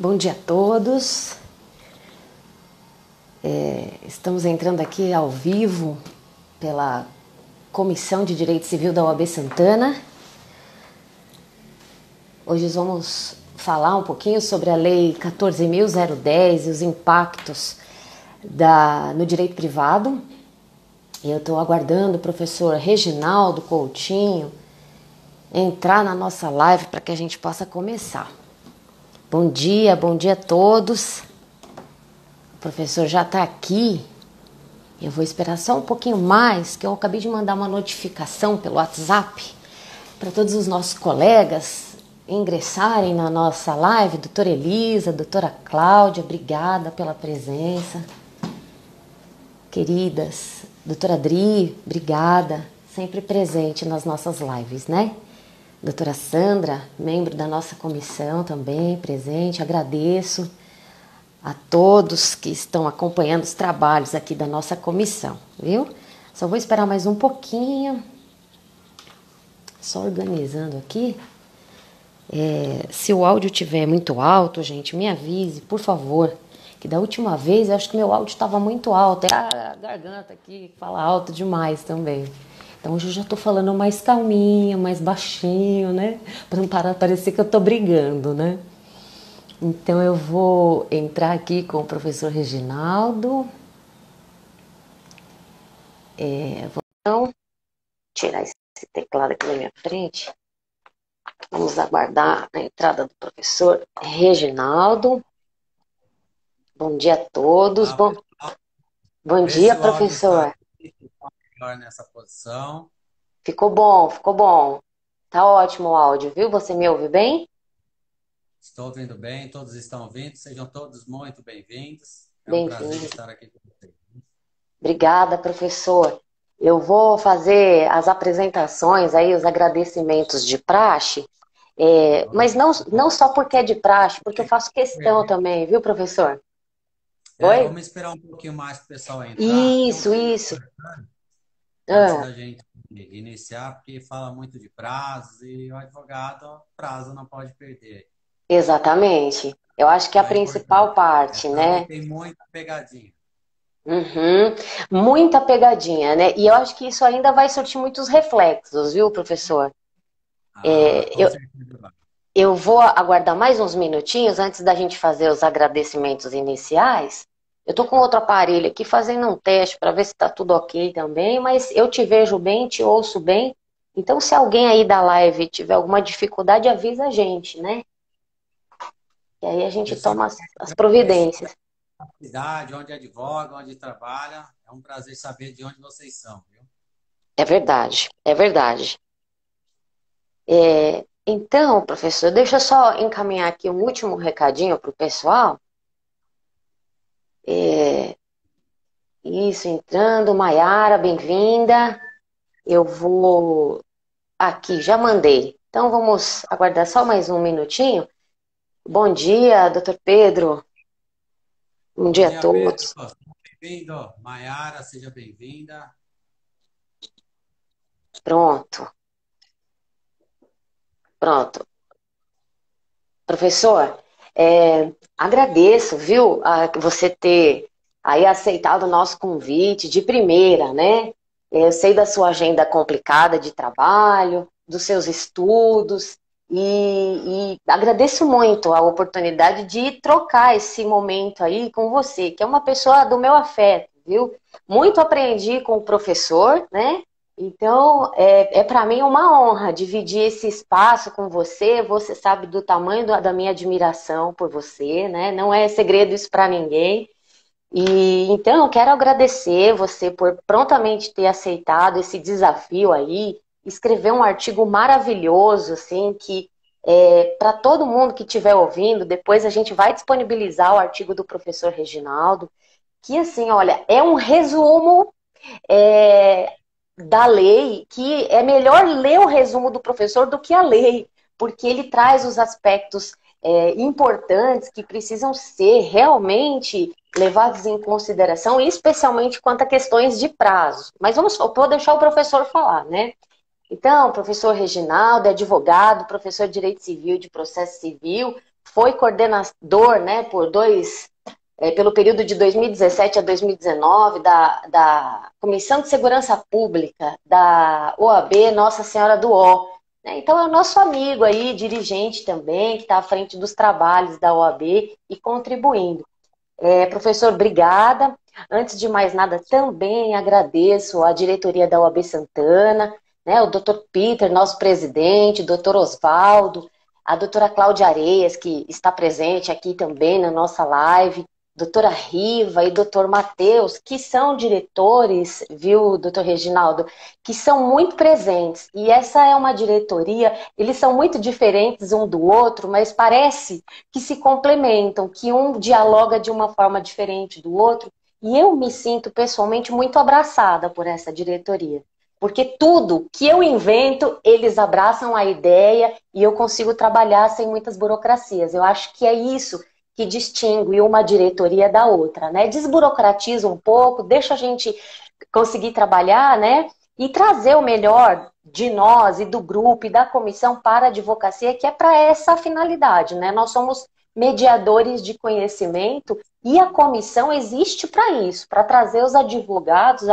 Bom dia a todos. Estamos entrando aqui ao vivo pela Comissão de Direito Civil da OAB Santana. Hoje vamos falar um pouquinho sobre a Lei 14.010 e os impactos no direito privado. Eu estou aguardando o professor Reginaldo Coutinho entrar na nossa live para que a gente possa começar. Bom dia a todos. O professor já está aqui. Eu vou esperar só um pouquinho mais, que eu acabei de mandar uma notificação pelo WhatsApp para todos os nossos colegas ingressarem na nossa live. Doutora Elisa, doutora Cláudia, obrigada pela presença. Queridas, doutora Adri, obrigada, sempre presente nas nossas lives, né? Doutora Sandra, membro da nossa comissão também, presente, agradeço a todos que estão acompanhando os trabalhos aqui da nossa comissão, viu? Só vou esperar mais um pouquinho, só organizando aqui. Se o áudio estiver muito alto, gente, me avise, por favor, que da última vez eu acho que meu áudio estava muito alto, é a garganta aqui que fala alto demais também. Então hoje eu já tô falando mais calminho, mais baixinho, né? Para não parecer que eu tô brigando, né? Então eu vou entrar aqui com o professor Reginaldo. Vou tirar esse teclado aqui da minha frente. Vamos aguardar a entrada do professor Reginaldo. Bom dia a todos. Bom dia, professor. Nessa posição. Ficou bom, ficou bom. Tá ótimo o áudio, viu? Você me ouve bem? Estou ouvindo bem, todos estão ouvindo, sejam todos muito bem-vindos. É um prazer Bem-vindo. estar aqui com vocês. Obrigada, professor. Eu vou fazer as apresentações aí, os agradecimentos de praxe, mas não só porque é de praxe, porque eu faço questão também, viu, professor? Oi? Vamos esperar um pouquinho mais para o pessoal entrar. Tem um Isso, ponto isso. antes Ah, da gente iniciar, porque fala muito de prazos e o advogado, prazo não pode perder. exatamente. Eu acho que é a Então é principal importante. parte, Essa lei né? tem muita pegadinha. Uhum. Muita pegadinha, né? E eu acho que isso ainda vai surtir muitos reflexos, viu, professor? Com certeza vai. Eu vou aguardar mais uns minutinhos antes da gente fazer os agradecimentos iniciais. Eu tô com outro aparelho aqui fazendo um teste para ver se tá tudo ok também, mas eu te vejo bem, te ouço bem. Então, se alguém aí da live tiver alguma dificuldade, avisa a gente, né? E aí a gente Pessoal toma que as conhece providências. a cidade, onde advoga, onde trabalha, é um prazer saber de onde vocês são, viu? É verdade, é verdade. Então, professor, deixa eu só encaminhar aqui um último recadinho para o pessoal. Isso, entrando, Maiara, bem-vinda. Eu vou aqui, já mandei. Então vamos aguardar só mais um minutinho. Bom dia, doutor Pedro. Bom Bom dia a dia, Pedro. todos. Bem-vindo. Maiara, seja bem-vinda. Pronto, pronto. Professor, agradeço, viu, você ter aí aceitado o nosso convite de primeira, né? Eu sei da sua agenda complicada de trabalho, dos seus estudos, e agradeço muito a oportunidade de trocar esse momento aí com você, que é uma pessoa do meu afeto, viu? Muito aprendi com o professor, né? Então, para mim uma honra dividir esse espaço com você. Você sabe do tamanho da minha admiração por você, né? Não é segredo isso para ninguém. E então, eu quero agradecer você por prontamente ter aceitado esse desafio aí, escrever um artigo maravilhoso, assim, que para todo mundo que estiver ouvindo, depois a gente vai disponibilizar o artigo do professor Reginaldo, que assim, olha, é um resumo é, da lei, que é melhor ler o resumo do professor do que a lei, porque ele traz os aspectos importantes que precisam ser realmente levados em consideração, especialmente quanto a questões de prazo. Mas vou deixar o professor falar, né? Então, professor Reginaldo é advogado, professor de Direito Civil e de Processo Civil, foi coordenador, né, pelo período de 2017 a 2019, da Comissão de Segurança Pública da OAB Nossa Senhora do Ó. Né? Então é o nosso amigo aí, dirigente também, que está à frente dos trabalhos da OAB e contribuindo. Professor, obrigada. Antes de mais nada, também agradeço à diretoria da OAB Santana, né, o Dr. Peter, nosso presidente, o Dr. Osvaldo, a doutora Cláudia Areias, que está presente aqui também na nossa live, doutora Riva e doutor Matheus, que são diretores, viu, doutor Reginaldo, que são muito presentes. E essa é uma diretoria, eles são muito diferentes um do outro, mas parece que se complementam, que um dialoga de uma forma diferente do outro, e eu me sinto pessoalmente muito abraçada por essa diretoria. Porque tudo que eu invento, eles abraçam a ideia e eu consigo trabalhar sem muitas burocracias. Eu acho que é isso que distingue uma diretoria da outra, né? Desburocratiza um pouco, deixa a gente conseguir trabalhar, né? E trazer o melhor de nós e do grupo e da comissão para a advocacia, que é para essa finalidade, né? Nós somos mediadores de conhecimento e a comissão existe para isso, para trazer os advogados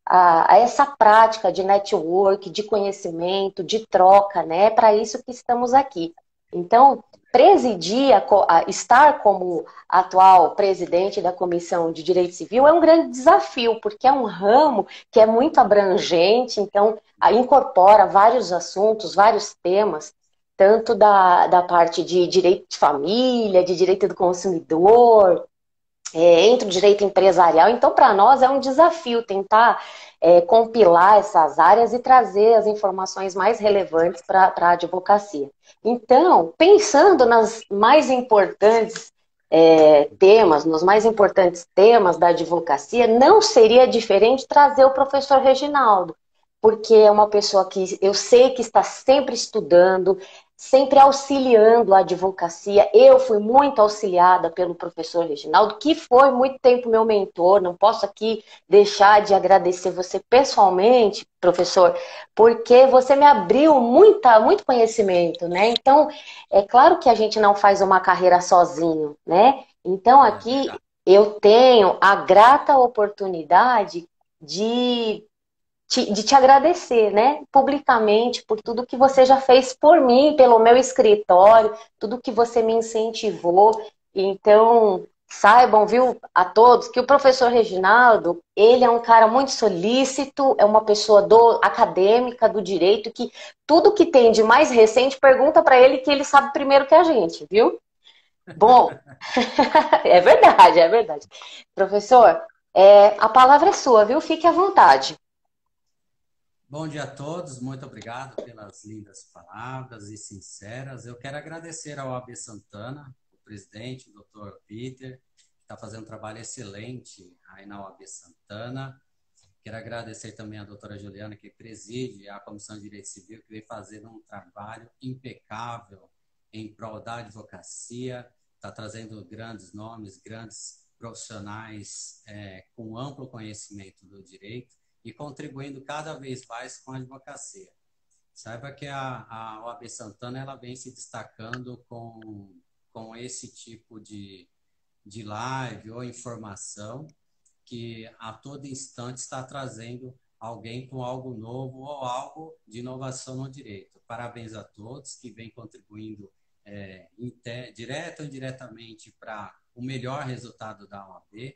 a essa prática de network, de conhecimento, de troca, né? É para isso que estamos aqui. Então, presidir, estar como atual presidente da Comissão de Direito Civil é um grande desafio, porque é um ramo que é muito abrangente, então incorpora vários assuntos, vários temas, tanto da parte de direito de família, de direito do consumidor, entre o direito empresarial. Então, para nós é um desafio tentar compilar essas áreas e trazer as informações mais relevantes para a advocacia. Então, pensando nas mais importantes temas, nos mais importantes temas da advocacia, não seria diferente trazer o professor Reginaldo, porque é uma pessoa que eu sei que está sempre estudando, sempre auxiliando a advocacia. Eu fui muito auxiliada pelo professor Reginaldo, que foi muito tempo meu mentor. Não posso aqui deixar de agradecer você pessoalmente, professor, porque você me abriu muito conhecimento, né? Então, é claro que a gente não faz uma carreira sozinho, né? Então, aqui eu tenho a grata oportunidade de te agradecer, né, publicamente por tudo que você já fez por mim, pelo meu escritório, tudo que você me incentivou. Então, saibam, viu, a todos, que o professor Reginaldo, ele é um cara muito solícito, é uma pessoa acadêmica do direito, que tudo que tem de mais recente, pergunta para ele que ele sabe primeiro que a gente, viu? Bom, é verdade, é verdade. Professor, a palavra é sua, viu? Fique à vontade. Bom dia a todos, muito obrigado pelas lindas palavras e sinceras. Eu quero agradecer ao AB Santana, o presidente, o doutor Peter, que está fazendo um trabalho excelente aí na OAB Santana. Quero agradecer também à doutora Juliana, que preside a Comissão de Direito Civil, que vem fazendo um trabalho impecável em prol da advocacia, está trazendo grandes nomes, grandes profissionais com amplo conhecimento do direito e contribuindo cada vez mais com a advocacia. Saiba que a OAB Santana ela vem se destacando com esse tipo de live ou informação que a todo instante está trazendo alguém com algo novo ou algo de inovação no direito. Parabéns a todos que vêm contribuindo direto ou indiretamente para o melhor resultado da OAB.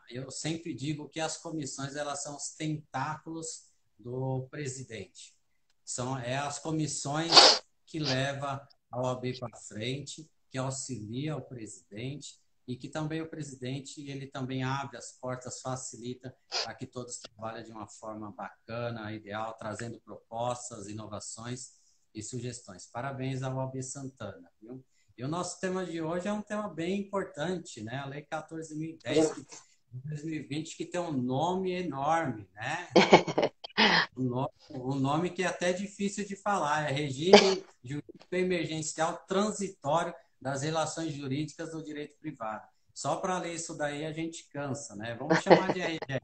Eu sempre digo que as comissões elas são os tentáculos do presidente. São as comissões que levam a OAB para frente, que auxilia o presidente e que também o presidente ele também abre as portas, facilita para que todos trabalhem de uma forma bacana, ideal, trazendo propostas, inovações e sugestões. Parabéns à OAB Santana, viu? E o nosso tema de hoje é um tema bem importante, né? A Lei 14.010 de 2020, que tem um nome enorme, né? Um nome que é até difícil de falar, é Regime Jurídico Emergencial Transitório das Relações Jurídicas do Direito Privado. Só para ler isso daí a gente cansa, né? Vamos chamar de RJET,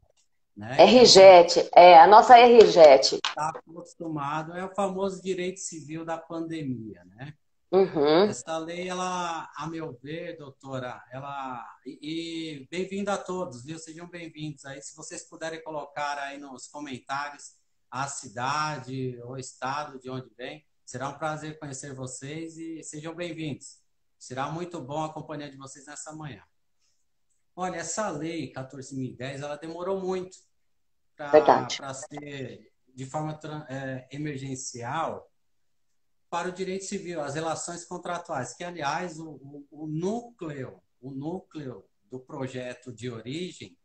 né? RJET, a nossa RJET. Está acostumado, é o famoso direito civil da pandemia, né? Uhum. Essa lei, ela, a meu ver, doutora, e bem-vindo a todos, viu? Sejam bem-vindos aí. Se vocês puderem colocar aí nos comentários a cidade ou estado de onde vem, será um prazer conhecer vocês e sejam bem-vindos. Será muito bom a companhia de vocês nessa manhã. Olha, essa lei 14.010, ela demorou muito Verdade. para ser de forma emergencial para o direito civil, as relações contratuais, que, aliás, o núcleo do projeto de origem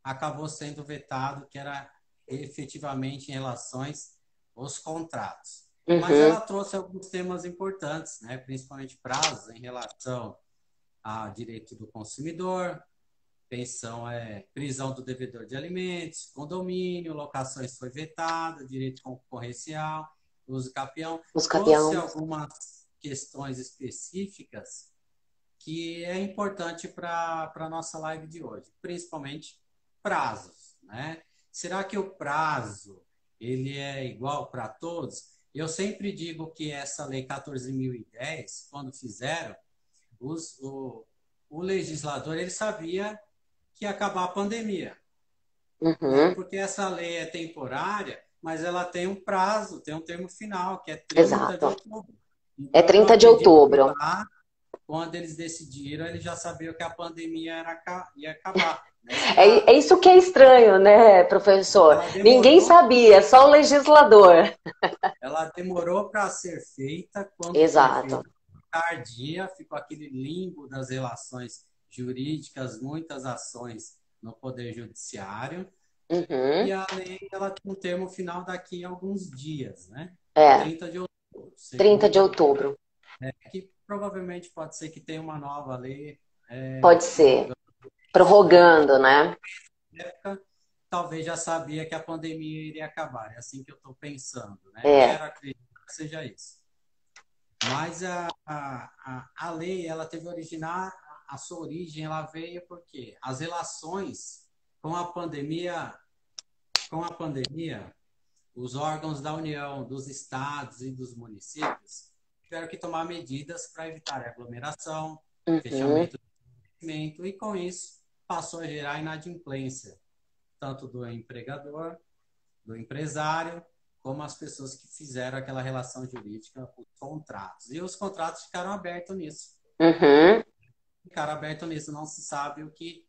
acabou sendo vetado, que era efetivamente em relações aos contratos. Mas ela Uhum. trouxe alguns temas importantes, né? Principalmente prazos em relação ao direito do consumidor, pensão prisão do devedor de alimentos, condomínio, locações foi vetado, direito concorrencial, uso capião. Os Trouxe campeões. algumas questões específicas que é importante para a nossa live de hoje, principalmente prazos, né? Será que o prazo ele é igual para todos? Eu sempre digo que essa lei 14.010, quando fizeram, os, o legislador ele sabia que ia acabar a pandemia, né? Uhum. Porque essa lei é temporária, mas ela tem um prazo, tem um termo final, que é 30 de Exato. outubro. É Então, eu 30 de acredito que outubro. lá, quando eles decidiram, eles já sabiam que a pandemia ia acabar, nessa É data. isso que é estranho, né, professor? Ela Ninguém demorou, sabia, só o legislador. ela demorou para ser feita, quando foi Exato. feita tardia, ficou aquele limbo das relações jurídicas, muitas ações no Poder Judiciário. E Uhum. a lei ela tem um termo final daqui a alguns dias, né? É, 30 de outubro, 30 de segundo, outubro. que provavelmente pode ser que tenha uma nova lei Pode ser. prorrogando isso, né? Prorrogando, né? Na época, talvez já sabia que a pandemia iria acabar, é assim que eu estou pensando, né? É. Quero acreditar que seja isso. Mas a lei, ela teve originar, a sua origem, ela veio porque as relações com a pandemia, com a pandemia os órgãos da União, dos estados e dos municípios tiveram que tomar medidas para evitar aglomeração, Uhum. fechamento do movimento, e com isso passou a gerar inadimplência, tanto do empregador, do empresário, como as pessoas que fizeram aquela relação jurídica, os contratos. E os contratos ficaram abertos nisso. Uhum. Ficaram abertos nisso, não se sabe o que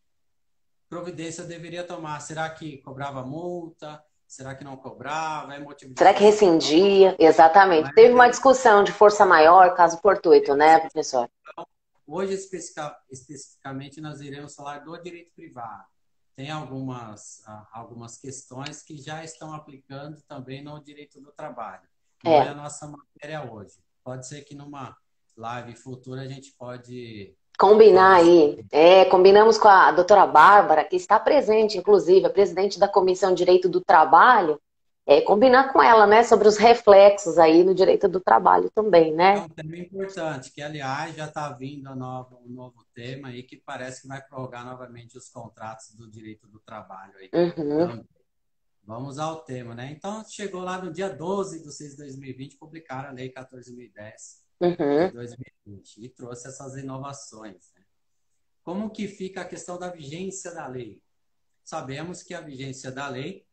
providência deveria tomar. Será que cobrava multa? Será que não cobrava? É motivo de Será que suspensão? rescindia? Exatamente. Teve uma discussão de força maior, caso fortuito, né, professor? Hoje, especificamente, nós iremos falar do direito privado. Tem algumas questões que já estão aplicando também no direito do trabalho. Não é a É. nossa matéria hoje. Pode ser que numa live futura a gente pode Combinar falar aí. sobre. É, combinamos com a doutora Bárbara, que está presente, inclusive, a presidente da Comissão de Direito do Trabalho, combinar com ela, né, sobre os reflexos aí no direito do trabalho também, É né? um tema importante, que, aliás, já está vindo um novo tema aí que parece que vai prorrogar novamente os contratos do direito do trabalho aí. Uhum. Então, vamos ao tema, né? Então, chegou lá no dia 12 de 6 de 2020, publicaram a Lei 14.010 de Uhum. 2020 e trouxe essas inovações, né? Como que fica a questão da vigência da lei? Sabemos que a vigência da lei,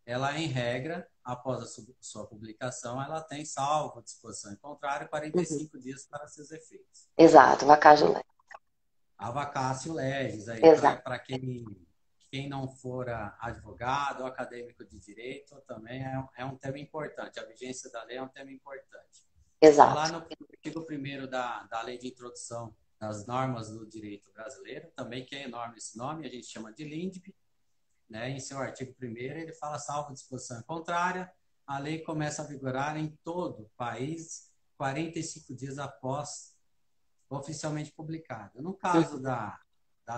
ela, em regra, após a sua publicação, ela tem, salvo disposição em contrário, Uhum. 45 dias para seus efeitos. Exato, vacagem leve. A vacácio legis aí Exato. para quem não for advogado ou acadêmico de direito também é um tema importante. A vigência da lei é um tema importante. Então, lá Exato. no artigo 1º da Lei de Introdução das Normas do Direito Brasileiro, também que é enorme esse nome, a gente chama de LINDB, né? Em seu artigo 1º, ele fala, salvo disposição contrária, a lei começa a vigorar em todo o país 45 dias após oficialmente publicada. No caso Uhum. da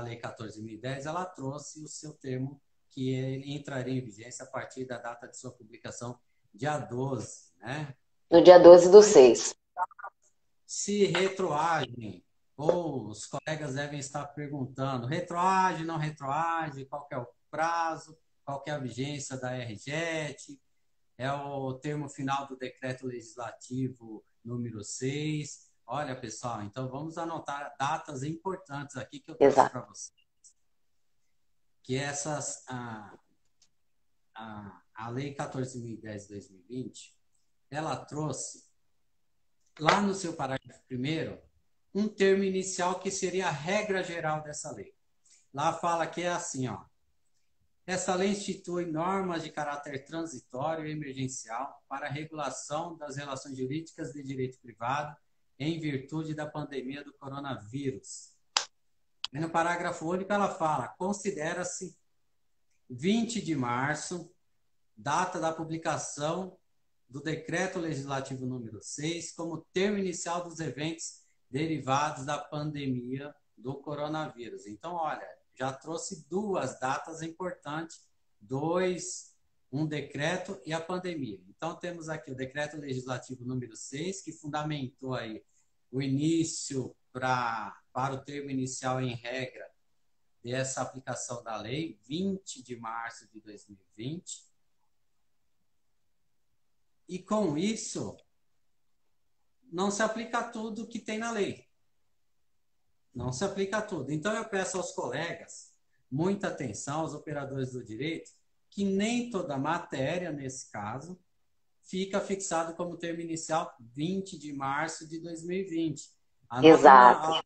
Lei 14.010, ela trouxe o seu termo, que ele entraria em vigência a partir da data de sua publicação, dia 12, né? No dia 12 do Mas 6. se retroagem, ou os colegas devem estar perguntando, retroage, não retroage, qual que é o prazo, qual que é a vigência da RJET, é o termo final do decreto legislativo número 6. Olha, pessoal, então vamos anotar datas importantes aqui que eu trouxe Exato. para vocês. Que essas, a Lei 14.010/2020, ela trouxe, lá no seu parágrafo primeiro, um termo inicial que seria a regra geral dessa lei. Lá fala que é assim, ó. Essa lei institui normas de caráter transitório e emergencial para a regulação das relações jurídicas de direito privado em virtude da pandemia do coronavírus. E no parágrafo único ela fala, considera-se 20 de março, data da publicação do Decreto Legislativo número 6, como termo inicial dos eventos derivados da pandemia do coronavírus. Então, olha, já trouxe duas datas importantes, um decreto e a pandemia. Então, temos aqui o Decreto Legislativo número 6, que fundamentou aí o início para o termo inicial em regra dessa aplicação da lei, 20 de março de 2020. E com isso, não se aplica tudo que tem na lei. Não se aplica tudo. Então, eu peço aos colegas muita atenção, aos operadores do direito, que nem toda matéria, nesse caso, fica fixado como termo inicial 20 de março de 2020. Exato.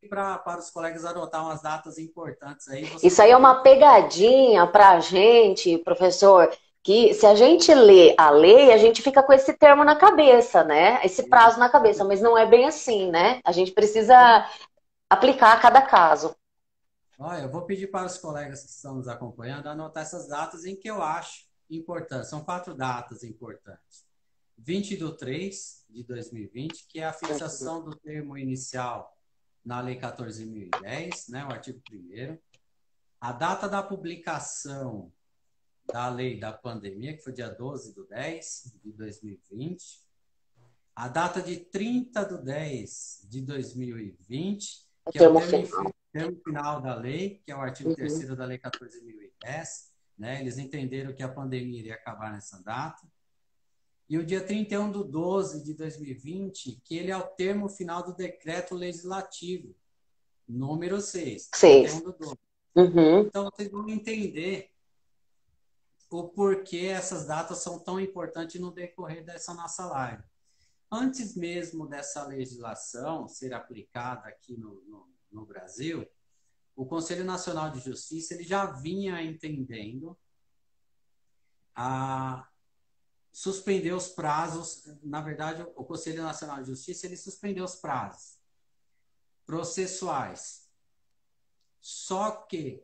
Para os colegas adotar umas datas importantes aí. Isso aí é uma pegadinha para a gente, professor, que se a gente lê a lei, a gente fica com esse termo na cabeça, né? Esse prazo na cabeça, mas não é bem assim, né? A gente precisa aplicar a cada caso. Olha, eu vou pedir para os colegas que estão nos acompanhando anotar essas datas em que eu acho importantes. São 4 datas importantes. 20/3 de 2020, que é a fixação do termo inicial na Lei 14.010, né, o artigo 1º. A data da publicação da lei da pandemia, que foi dia 12/10 de 2020. A data de 30/10 de 2020, que é o termo final da lei, que é o artigo 3º da Lei 14.010. Né? Eles entenderam que a pandemia iria acabar nessa data. E o dia 31/12 de 2020, que ele é o termo final do decreto legislativo, número 6. 31/12. Então, vocês vão entender o porquê essas datas são tão importantes no decorrer dessa nossa live. Antes mesmo dessa legislação ser aplicada aqui no Brasil, o Conselho Nacional de Justiça ele já vinha entendendo a suspender os prazos. Na verdade, o Conselho Nacional de Justiça ele suspendeu os prazos processuais. Só que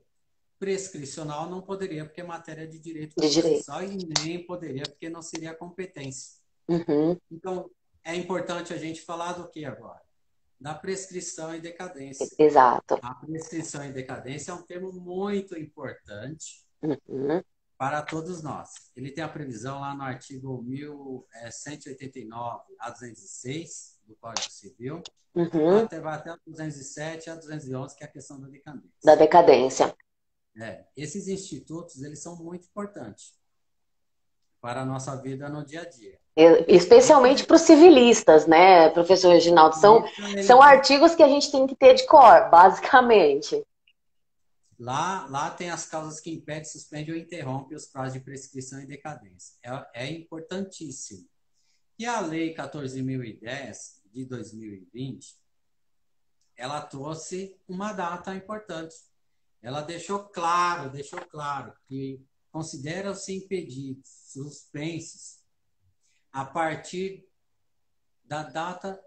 prescricional não poderia, porque é matéria de direito processual, e nem poderia, porque não seria competência. Então, é importante a gente falar do que agora? Da prescrição e decadência. Exato. A prescrição e decadência é um termo muito importante para todos nós. Ele tem a previsão lá no artigo 1189 a 206 do Código Civil, vai até a 207 a 211, que é a questão da decadência. Da decadência. Esses institutos, eles são muito importantes para a nossa vida no dia a dia. Especialmente para os civilistas, né, professor Reginaldo? São artigos que a gente tem que ter de cor, basicamente. Lá tem as causas que impedem, suspende ou interrompe os prazos de prescrição e decadência. É importantíssimo. E a Lei 14.010 de 2020, ela trouxe uma data importante. Ela deixou claro que consideram-se impedidos, suspensos, a partir da data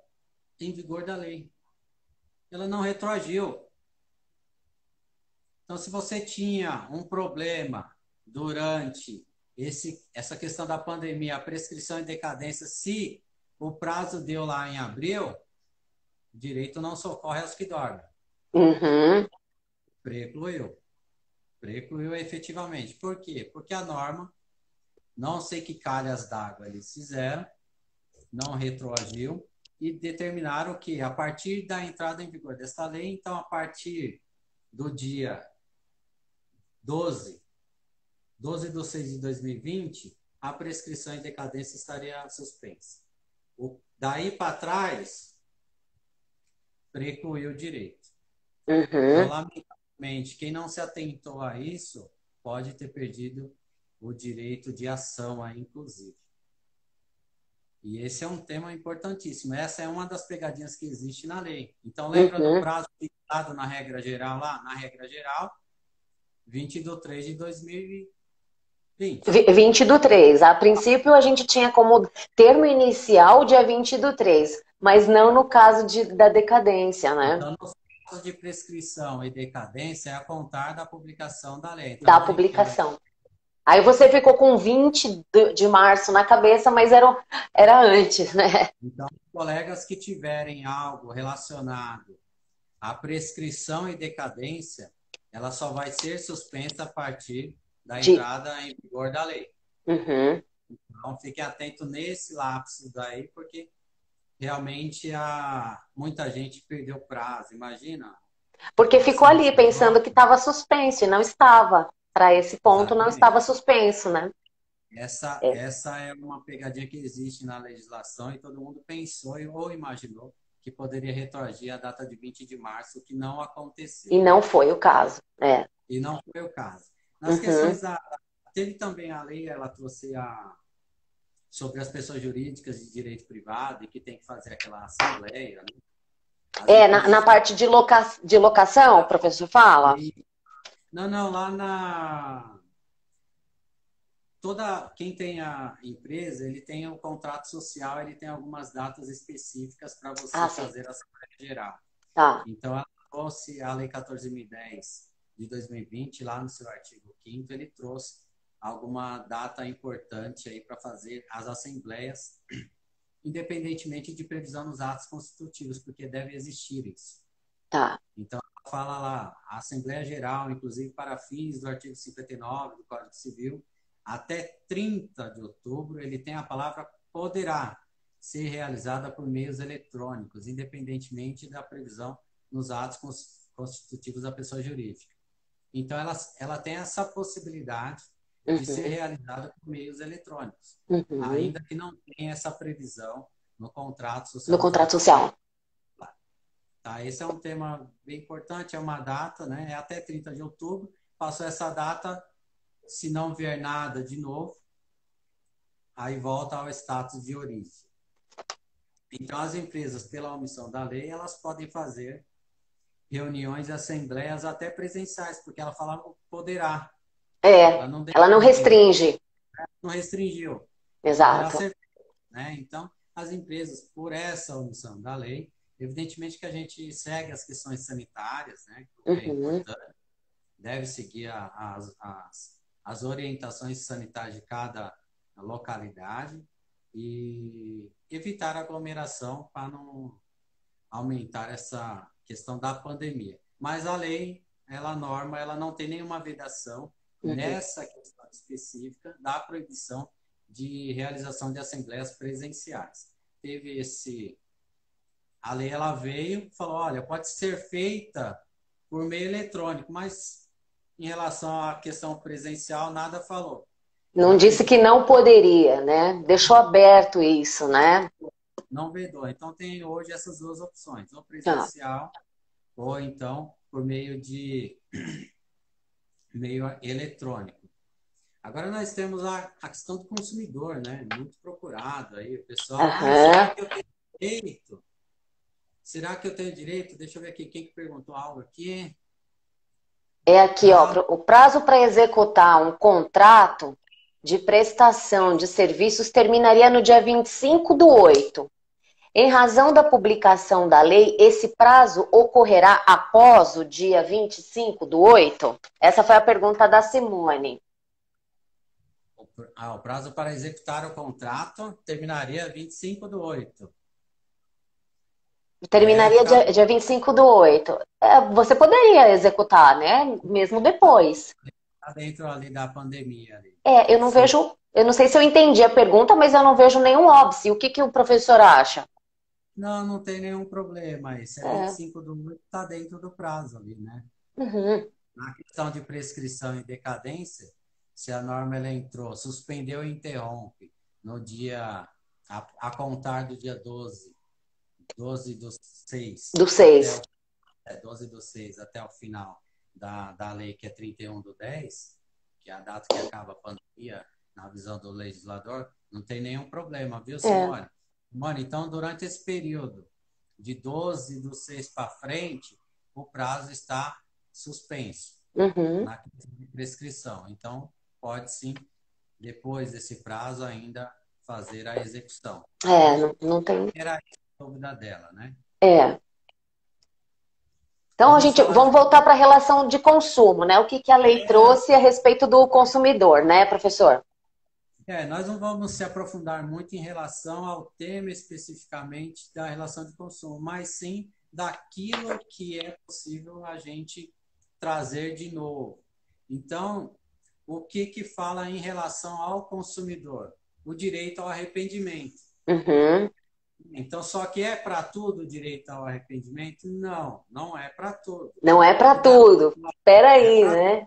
em vigor da lei. Ela não retroagiu. Então, se você tinha um problema durante essa questão da pandemia, a prescrição e decadência, se o prazo deu lá em abril, o direito não socorre aos que dormem. Precluiu efetivamente. Por quê? Porque a norma, não sei que calhas d'água eles fizeram, não retroagiu e determinaram que, a partir da entrada em vigor desta lei, então, a partir do dia 12/6 de 2020, a prescrição e decadência estaria suspensa. Daí para trás, precluiu o direito. Então, Uhum. lamentavelmente, quem não se atentou a isso pode ter perdido o direito de ação, aí, inclusive. E esse é um tema importantíssimo. Essa é uma das pegadinhas que existe na lei. Então, lembra do Uhum. prazo fixado na regra geral lá? Na regra geral, 20 de 3 de 2020. 20 do 3. A princípio, a gente tinha como termo inicial dia 20 do 3, mas não no caso da decadência, né? Então, nos casos de prescrição e decadência, é a contar da publicação da lei. Então, Da não, publicação. Aí você ficou com 20 de março na cabeça, mas era antes, né? então, colegas que tiverem algo relacionado à prescrição e decadência, ela só vai ser suspensa a partir da De, entrada em vigor da lei. uhum. Então, fique atento nesse lapso daí, porque realmente muita gente perdeu prazo. Imagina, Porque ficou ação ali civil. pensando que estava suspenso e não estava. Para esse ponto, não estava Exatamente. suspenso, né? É, Essa é uma pegadinha que existe na legislação e todo mundo pensou ou imaginou que poderia retroagir a data de 20 de março, o que não aconteceu. e não foi o caso. É. E não foi o caso. Nas Uhum. questões teve também a lei, ela trouxe sobre as pessoas jurídicas de direito privado e que tem que fazer aquela assembleia, né? As Na empresas parte de locação, o professor fala? não, lá quem tem a empresa, ele tem o contrato social, ele tem algumas datas específicas para Ah, você sim. fazer a Assembleia Geral. Tá. Então, ela trouxe a Lei 14.010 de 2020, lá no seu artigo 5º, ele trouxe alguma data importante aí para fazer as assembleias, independentemente de previsão nos atos constitutivos, porque deve existir isso. Tá. Então, ela fala lá, a Assembleia Geral, inclusive para fins do artigo 59 do Código Civil, até 30 de outubro, ele tem a palavra poderá ser realizada por meios eletrônicos, independentemente da previsão nos atos constitutivos da pessoa jurídica. Então, ela tem essa possibilidade de ser Uhum. realizada por meios eletrônicos, Uhum. ainda que não tenha essa previsão no contrato No social dos contrato artigos. social. Tá, esse é um tema bem importante, é uma data, né? É até 30 de outubro. Passou essa data, se não vier nada de novo, aí volta ao status de origem. Então, as empresas, pela omissão da lei, elas podem fazer reuniões e assembleias até presenciais, porque ela fala poderá. É, Ela não ela não definiu, restringe. não restringiu. Poderá Exato. ser, né? Então, as empresas, por essa omissão da lei, evidentemente que a gente segue as questões sanitárias, né? Que é Uhum. importante, deve seguir as orientações sanitárias de cada localidade e evitar aglomeração para não aumentar essa questão da pandemia. Mas a lei, ela não tem nenhuma vedação Uhum. nessa questão específica da proibição de realização de assembleias presenciais. A lei ela veio e falou, olha, pode ser feita por meio eletrônico, mas em relação à questão presencial, nada falou. Eu Não disse que acredito não poderia, né? Deixou aberto isso, né? que não vedou. Então, tem hoje essas duas opções, ou Tá. presencial, ou então por meio eletrônico. Agora nós temos a questão do consumidor, né? Muito procurado aí, o pessoal, será Aham. que eu tenho direito? Será que eu tenho direito? Deixa eu ver aqui, quem que perguntou algo aqui? É aqui, ó, Prazo. o prazo para executar um contrato de prestação de serviços terminaria no dia 25/8. Em razão da publicação da lei, esse prazo ocorrerá após o dia 25/8? Essa foi a pergunta da Simone. O prazo para executar o contrato terminaria 25/8. Terminaria dia 25/8. É, você poderia executar, né? Mesmo depois. Tá dentro ali da pandemia ali. É, eu não Sim. vejo. Eu não sei se eu entendi a pergunta, mas eu não vejo nenhum óbice. O que o professor acha? Não, não tem nenhum problema aí. Se é É. 25/8, está dentro do prazo ali, né? Uhum. Na questão de prescrição e decadência, se a norma ela entrou, suspendeu e interrompe no dia a contar do dia 12 do 6, Do 6. 12 do 6 até o final da lei, que é 31/10, que é a data que acaba a pandemia, na visão do legislador, não tem nenhum problema, viu, Simone? Simone, então, durante esse período de 12 do 6 para frente, o prazo está suspenso na prescrição. Então, pode sim, depois desse prazo, ainda fazer a execução. Não tem. Era a dúvida dela, né? Então, vamos voltar para a relação de consumo, né? O que a lei trouxe a respeito do consumidor, né, professor? Nós não vamos se aprofundar muito em relação ao tema especificamente da relação de consumo, mas sim daquilo que é possível a gente trazer de novo. Então, o que fala em relação ao consumidor? O direito ao arrependimento. Então, só que é para tudo o direito ao arrependimento? Não, não é para tudo. Não é para tudo. Espera aí, né?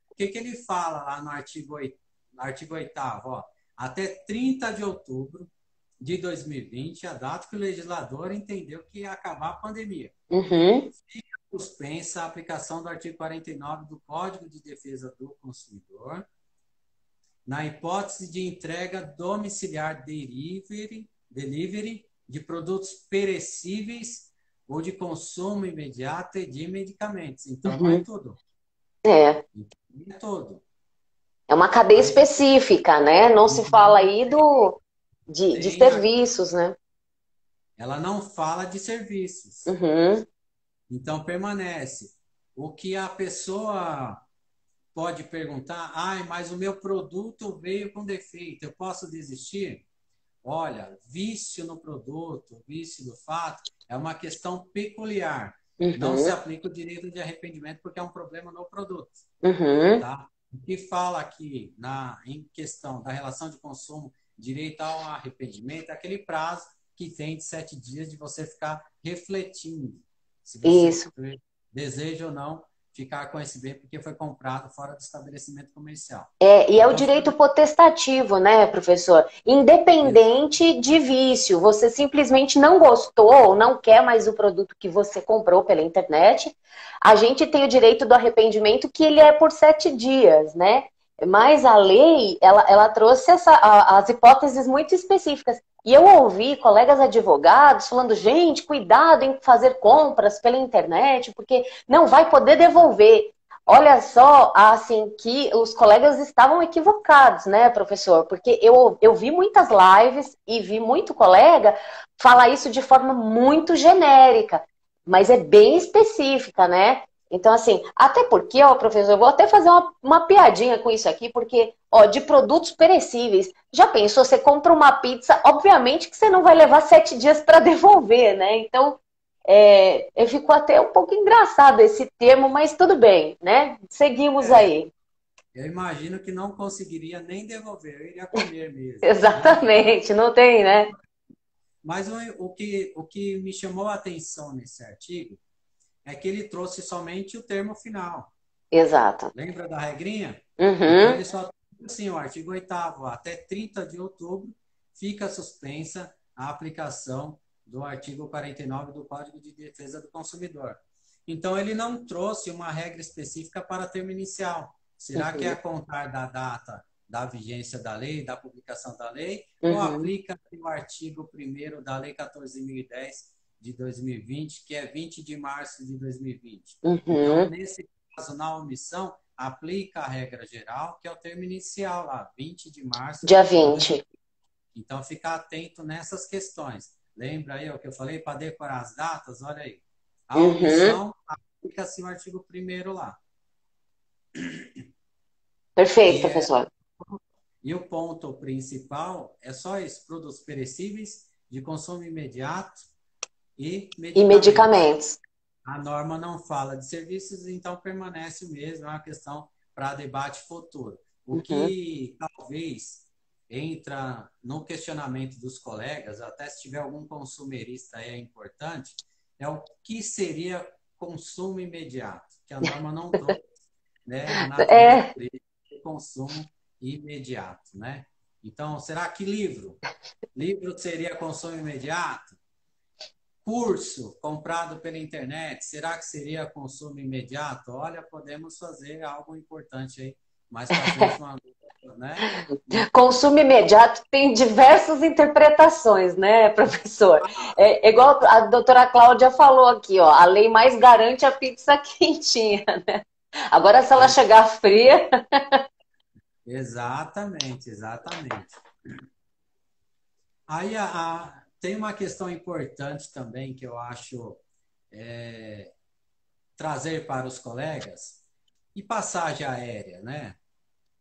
O que ele fala lá no artigo 8º, ó? Até 30 de outubro de 2020, a data que o legislador entendeu que ia acabar a pandemia. Fica suspensa a aplicação do artigo 49 do Código de Defesa do Consumidor, na hipótese de entrega domiciliar delivery de produtos perecíveis ou de consumo imediato e de medicamentos. Então, não é tudo. Não é tudo. É uma cadeia específica, né? Não se fala aí de serviços, né? Ela não fala de serviços. Então, permanece. O que a pessoa pode perguntar, mas o meu produto veio com defeito, eu posso desistir? Olha, vício no produto, vício do fato, é uma questão peculiar. Não se aplica o direito de arrependimento porque é um problema no produto. Tá? O que fala aqui em questão da relação de consumo, direito ao arrependimento, é aquele prazo que tem de 7 dias de você ficar refletindo se você deseja ou não ficar com esse bem porque foi comprado fora do estabelecimento comercial. E é o direito potestativo, né, professor? Independente de vício. Você simplesmente não gostou ou não quer mais o produto que você comprou pela internet, a gente tem o direito do arrependimento que ele é por 7 dias, né? Mas a lei, ela trouxe as hipóteses muito específicas. E eu ouvi colegas advogados falando, gente, cuidado em fazer compras pela internet, porque não vai poder devolver. Olha só, assim, que os colegas estavam equivocados, né, professor? Porque eu vi muitas lives e vi muito colega falar isso de forma muito genérica, mas é bem específica, né? Então, assim, até porque, ó, professor, eu vou até fazer uma piadinha com isso aqui, porque, ó, de produtos perecíveis, já pensou, você compra uma pizza, obviamente que você não vai levar 7 dias para devolver, né? Então, ficou até um pouco engraçado esse termo, mas tudo bem, né? Seguimos aí. Eu imagino que não conseguiria nem devolver, eu iria comer mesmo. Exatamente, não tem, né? Mas o que me chamou a atenção nesse artigo é que ele trouxe somente o termo final. Exato. Lembra da regrinha? Então ele só assim, o artigo 8º, até 30 de outubro, fica suspensa a aplicação do artigo 49 do Código de Defesa do Consumidor. Então, ele não trouxe uma regra específica para termo inicial. Será que é a contar da data da vigência da lei, da publicação da lei, ou aplica o artigo 1º da Lei 14.010 de 2020, que é 20 de março de 2020? Então, nesse caso, na omissão, aplica a regra geral, que é o termo inicial lá, 20 de março. Dia 20. Então, ficar atento nessas questões. Lembra aí o que eu falei? Para decorar as datas, olha aí. A omissão aplica-se o artigo 1º lá. Perfeito, professor. E o ponto principal é só isso: produtos perecíveis, de consumo imediato e medicamentos. A norma não fala de serviços, então permanece o mesmo, é uma questão para debate futuro. O que talvez entra no questionamento dos colegas, até se tiver algum consumerista é importante, é o que seria consumo imediato, que a norma não trouxe, né, a natureza de consumo imediato, né? Então, será que livro? Livro seria consumo imediato? Curso comprado pela internet, será que seria consumo imediato? Olha, podemos fazer algo importante aí mais para frente, né? Consumo imediato tem diversas interpretações, né, professor? É igual a doutora Cláudia falou aqui, ó, a lei mais garante a pizza quentinha, né? Agora, se ela chegar fria. Exatamente, exatamente. Aí tem uma questão importante também que eu acho trazer para os colegas, e passagem aérea, né?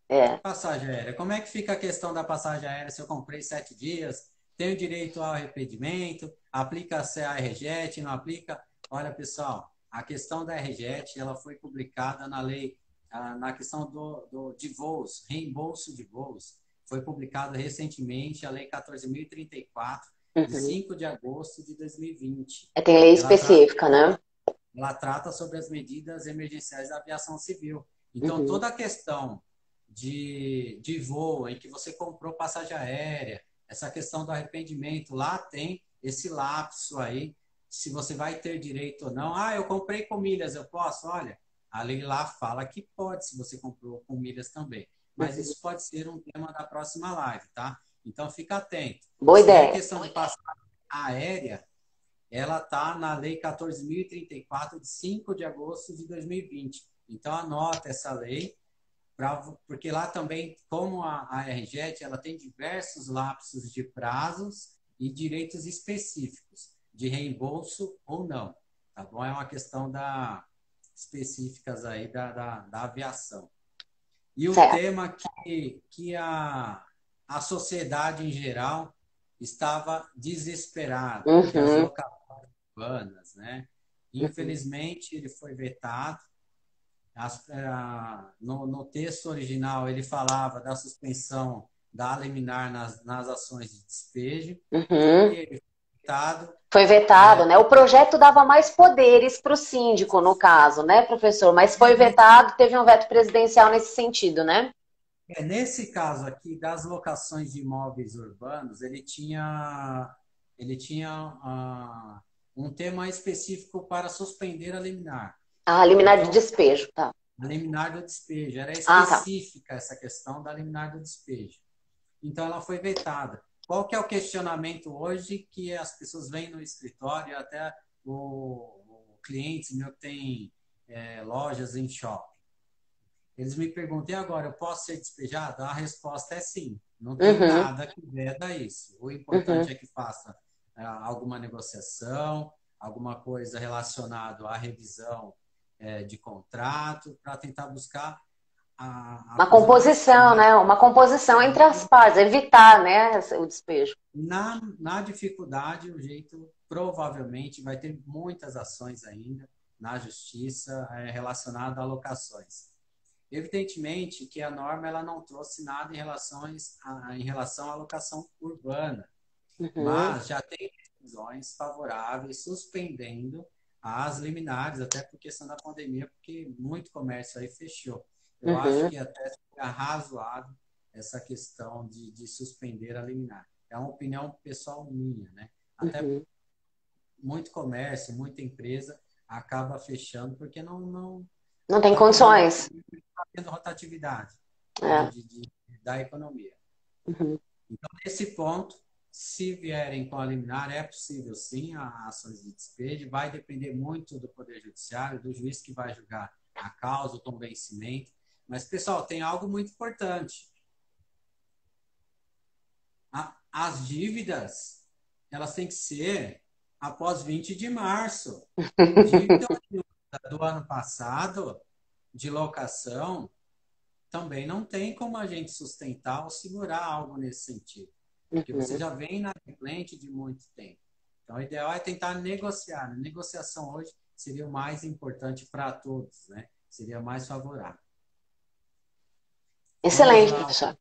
É. Passagem aérea. Como é que fica a questão da passagem aérea se eu comprei 7 dias? Tenho direito ao arrependimento? Aplica-se a RJET? Não aplica? Olha, pessoal, a questão da RJET, ela foi publicada na lei, na questão de voos, reembolso de voos. Foi publicada recentemente a Lei 14.034, de Uhum. 5 de agosto de 2020. Tem lei Ela trata, específica, né? ela trata sobre as medidas emergenciais da aviação civil. Então, Uhum. toda a questão de voo em que você comprou passagem aérea, essa questão do arrependimento, lá tem esse lapso aí, se você vai ter direito ou não. Ah, eu comprei com milhas, eu posso? Olha, a lei lá fala que pode, se você comprou com milhas também. Mas Uhum. isso pode ser um tema da próxima live, tá? Então, fica atento. Boa Se é ideia. questão de passagem aérea, ela está na Lei 14.034, de 5 de agosto de 2020. Então, anota essa lei, porque lá também, como a RJET, ela tem diversos lapsos de prazos e direitos específicos, de reembolso ou não. Tá bom? É uma questão específicas aí da aviação. E o Certo. tema que a sociedade em geral estava desesperada, que as Uhum. locadoras urbanas, né? Uhum. Infelizmente, ele foi vetado. No texto original, ele falava da suspensão da liminar nas ações de despejo. Por que Uhum. ele foi vetado? Foi vetado, né? O projeto dava mais poderes para o síndico, no caso, né, professor? Mas foi vetado, teve um veto presidencial nesse sentido, né? Nesse caso aqui, das locações de imóveis urbanos, ele tinha um tema específico para suspender a liminar. Ah, liminar de Então, despejo, tá. a liminar do despejo, era Ah, tá. específica essa questão da liminar do despejo. Então, ela foi vetada. Qual que é o questionamento hoje que as pessoas vêm no escritório, até o cliente meu que tem lojas em shopping? Eles me perguntam, e agora, eu posso ser despejado? A resposta é sim. Não tem Uhum. nada que veda isso. O importante Uhum. é que faça alguma negociação, alguma coisa relacionada à revisão de contrato, para tentar buscar a Uma coisa composição, mais né? Uma composição entre as partes, evitar, né, o despejo. na dificuldade, o jeito provavelmente vai ter muitas ações ainda na justiça relacionada a locações. Evidentemente que a norma ela não trouxe nada em relação à locação urbana, Uhum. mas já tem decisões favoráveis suspendendo as liminares, até por questão da pandemia, porque muito comércio aí fechou. Eu acho Uhum. que até seria razoável essa questão de suspender a liminar. É uma opinião pessoal minha, né? Até Uhum. muito comércio, muita empresa acaba fechando porque não Não tem está podendo condições. tendo rotatividade, né, É. da economia. Uhum. Então, nesse ponto, se vierem com a liminar, é possível sim a ações de despejo, vai depender muito do Poder Judiciário, do juiz que vai julgar a causa, o convencimento. Mas, pessoal, tem algo muito importante. As dívidas, elas têm que ser após 20 de março. Dívida do ano passado, de locação, também não tem como a gente sustentar ou segurar algo nesse sentido, porque você Uhum. já vem na cliente de muito tempo. Então, o ideal é tentar negociar. A negociação hoje seria o mais importante para todos, né? Seria mais favorável. Vamos Excelente, lá. professor.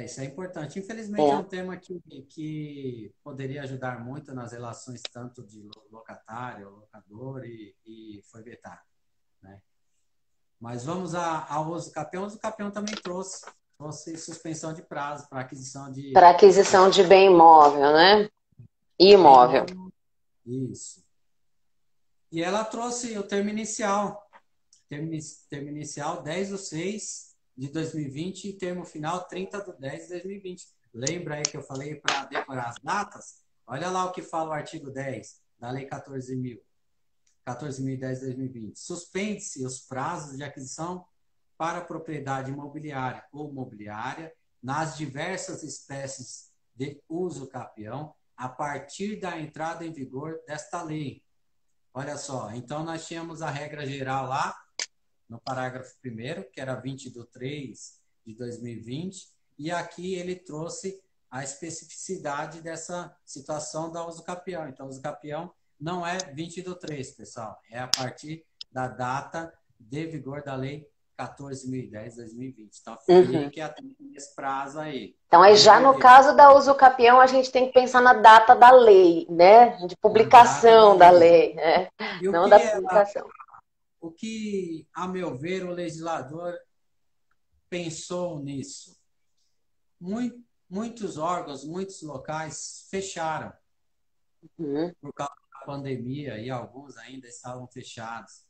Isso é importante. Infelizmente, é É. um tema que poderia ajudar muito nas relações tanto de locatário, locador e foi vetado, né? Mas vamos ao uso capião. O uso capião também trouxe trouxe suspensão de prazo para aquisição de Para aquisição de bem imóvel, né? bem Imóvel. imóvel. Isso. E ela trouxe o termo inicial. Termo inicial 10/6/2020 e termo final 30/10/2020. Lembra aí que eu falei para decorar as datas? Olha lá o que fala o artigo 10 da Lei 14.010/2020. Suspende-se os prazos de aquisição para propriedade imobiliária ou mobiliária nas diversas espécies de uso capião a partir da entrada em vigor desta lei. Olha só, então nós tínhamos a regra geral lá, no parágrafo 1º, que era 20/3/2020, e aqui ele trouxe a especificidade dessa situação da uso capião. Então, o uso capião não é 20/3, pessoal, é a partir da data de vigor da lei 14.010/2020. Então, fique atento nesse prazo aí. Então, aí já no caso da uso capião, a gente tem que pensar na data da lei, né? De publicação da lei, né? Não da publicação. O que, a meu ver, o legislador pensou nisso? Muitos órgãos, muitos locais fecharam por causa da pandemia e alguns ainda estavam fechados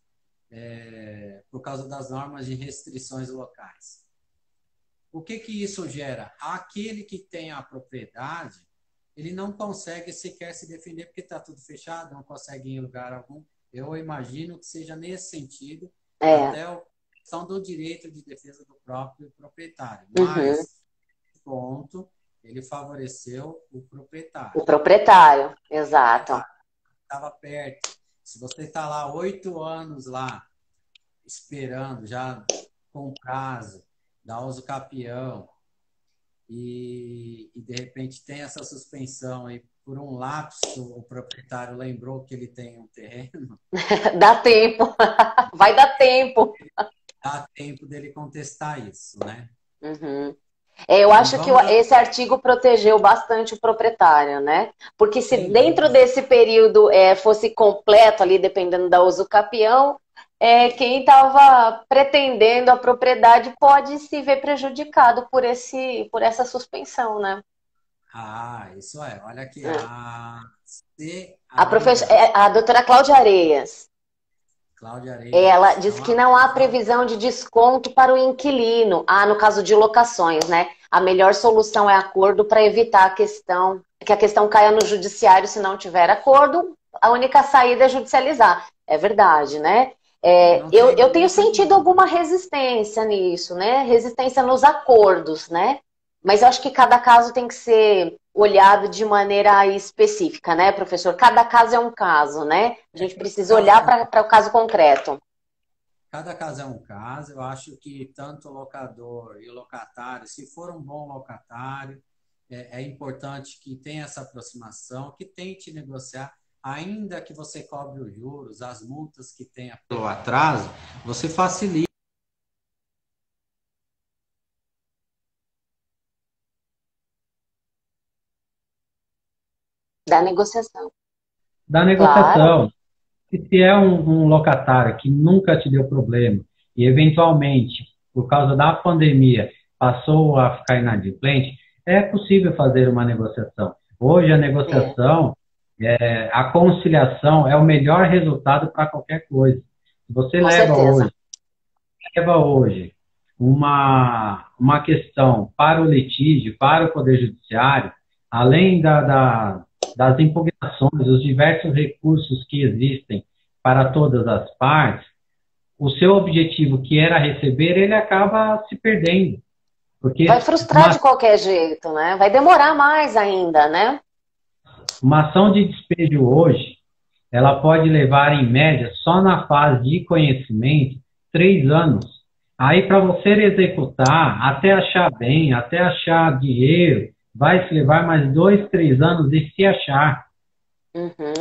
por causa das normas de restrições locais. O que isso gera? Aquele que tem a propriedade, ele não consegue sequer se defender porque está tudo fechado, não consegue ir em lugar algum. Eu imagino que seja nesse sentido, até a questão do direito de defesa do próprio proprietário. Mas, nesse ponto, ele favoreceu o proprietário. O proprietário, exato. Estava perto. Se você está lá 8 anos lá, esperando, já com prazo, da uso capião, e de repente tem essa suspensão e por um lapso o proprietário lembrou que ele tem um terreno. Dá tempo. Vai dar tempo. Dá tempo dele contestar isso, né? Eu acho que esse artigo protegeu bastante o proprietário, né? Porque se dentro desse período fosse completo ali, dependendo da uso capião, quem estava pretendendo a propriedade pode se ver prejudicado por essa suspensão, né? Isso é. Olha aqui. A doutora Cláudia Areias. Ela diz que não há previsão de desconto para o inquilino. No caso de locações, né? A melhor solução é acordo para evitar que a questão caia no judiciário se não tiver acordo. A única saída é judicializar. É verdade, né? Eu tenho sentido alguma resistência nisso, né? Resistência nos acordos, né? Mas eu acho que cada caso tem que ser olhado de maneira específica, né, professor? Cada caso é um caso, né? A gente precisa olhar para o caso concreto. Cada caso é um caso. Eu acho que tanto o locador e o locatário, se for um bom locatário, é importante que tenha essa aproximação, que tente negociar, ainda que você cobre os juros, as multas que tenha pelo atraso, você facilita. Da negociação. Da negociação. Claro. Se é um locatário que nunca te deu problema e, eventualmente, por causa da pandemia, passou a ficar inadimplente, é possível fazer uma negociação. Hoje, a negociação, a conciliação é o melhor resultado para qualquer coisa. Se você leva hoje uma questão para o litígio, para o Poder Judiciário, além das impugnações, os diversos recursos que existem para todas as partes, o seu objetivo, que era receber, ele acaba se perdendo. Porque vai frustrar de qualquer jeito, né? Vai demorar mais ainda, né? Uma ação de despejo hoje, ela pode levar, em média, só na fase de conhecimento, 3 anos. Aí, para você executar, até achar bem, até achar dinheiro, vai se levar mais 2, 3 anos e se achar.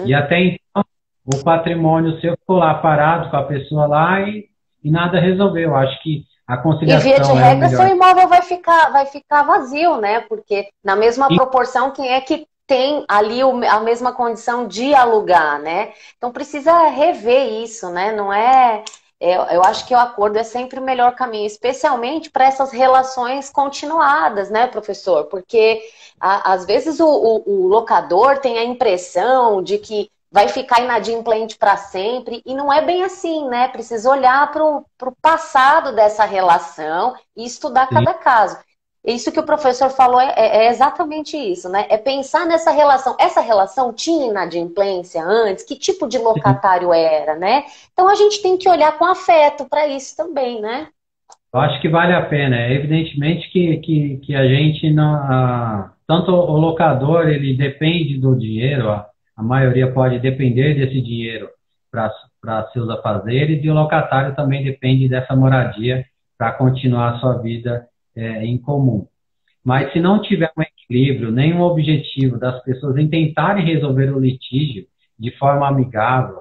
E até então, o patrimônio seu ficou lá parado com a pessoa lá e nada resolveu. Acho que a conciliação e via de regra, seu imóvel vai ficar vazio, né? Porque na mesma proporção, quem é que tem ali a mesma condição de alugar, né? Então precisa rever isso, né? Não é eu acho que o acordo é sempre o melhor caminho, especialmente para essas relações continuadas, né, professor? Porque às vezes o locador tem a impressão de que vai ficar inadimplente para sempre, e não é bem assim, né? Precisa olhar para o passado dessa relação e estudar Sim. cada caso. Isso que o professor falou é exatamente isso, né? É pensar nessa relação. Essa relação tinha inadimplência antes? Que tipo de locatário era, né? Então a gente tem que olhar com afeto para isso também, né? Eu acho que vale a pena. É evidentemente que a gente não. Tanto o locador, ele depende do dinheiro, a maioria pode depender desse dinheiro para seus afazeres, e o locatário também depende dessa moradia para continuar a sua vida em comum. Mas se não tiver um equilíbrio, nenhum objetivo das pessoas em tentarem resolver o litígio de forma amigável,